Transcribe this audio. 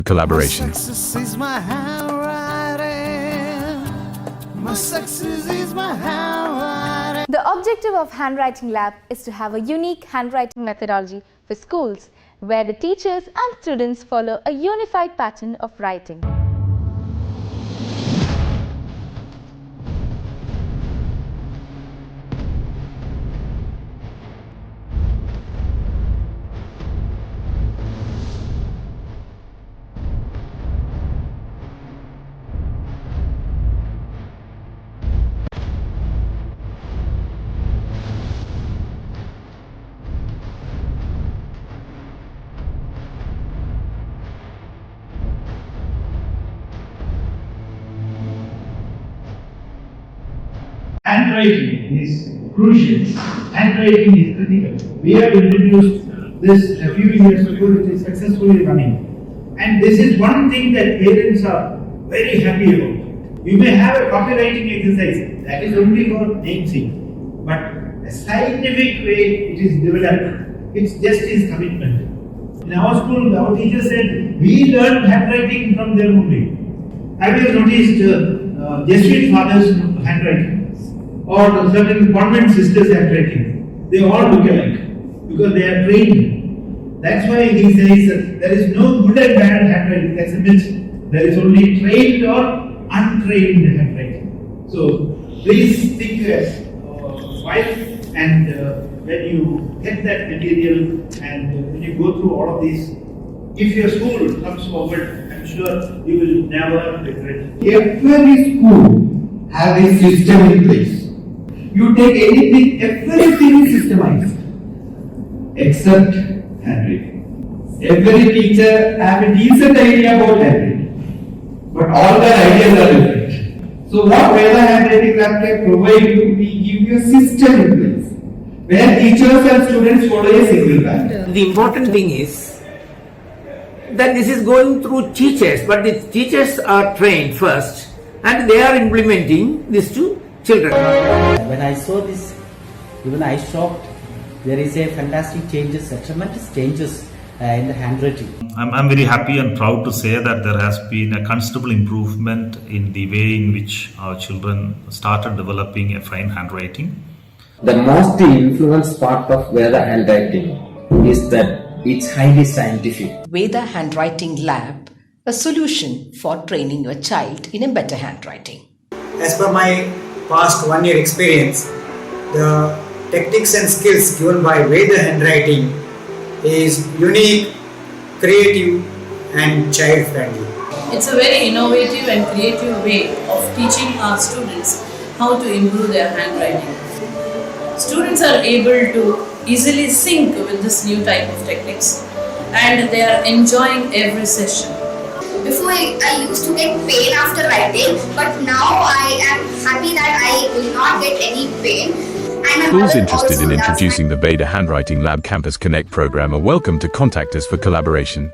Collaboration. My success is my handwriting. My success is my handwriting. The objective of Handwriting Lab is to have a unique handwriting methodology for schools, where the teachers and students follow a unified pattern of writing. Handwriting is crucial. Handwriting is critical. We have introduced this a few years ago. It is successfully running. And this is one thing that parents are very happy about. You may have a copywriting exercise. That is only for namesake. But a scientific way it is developed. It's just his commitment. In our school, our teacher said, we learned handwriting from them only. Have you noticed Jesuit fathers' handwriting? Or certain convent sisters' handwriting? They all look alike because they are trained. That's why he says that there is no good and bad handwriting. That's a myth. There is only trained or untrained handwriting. So please think twice, and when you get that material and when you go through all of these, if your school comes forward, I'm sure you will never regret. Every school have a system in place. You take anything, everything is systemized except handwriting. Every teacher have a decent idea about handwriting, but all their ideas are different. So what Veda Handwriting Lab can provide you, we give you a system in place where teachers and students follow a single pattern. The important thing is that this is going through teachers, but the teachers are trained first and they are implementing this to children. When I saw this, even I shocked. There is a fantastic changes, tremendous changes in the handwriting. I'm very happy and proud to say that there has been a considerable improvement in the way in which our children started developing a fine handwriting. The most influenced part of Veda handwriting is that it's highly scientific. Veda Handwriting Lab, a solution for training your child in a better handwriting. As per my past 1 year experience, the techniques and skills given by Veda Handwriting is unique, creative and child friendly. It's a very innovative and creative way of teaching our students how to improve their handwriting. Students are able to easily sync with this new type of techniques and they are enjoying every session. Before I used to get pain after writing, but now I am happy that I will not get any pain. Schools interested in introducing the Veda Handwriting Lab Campus Connect program are welcome to contact us for collaboration.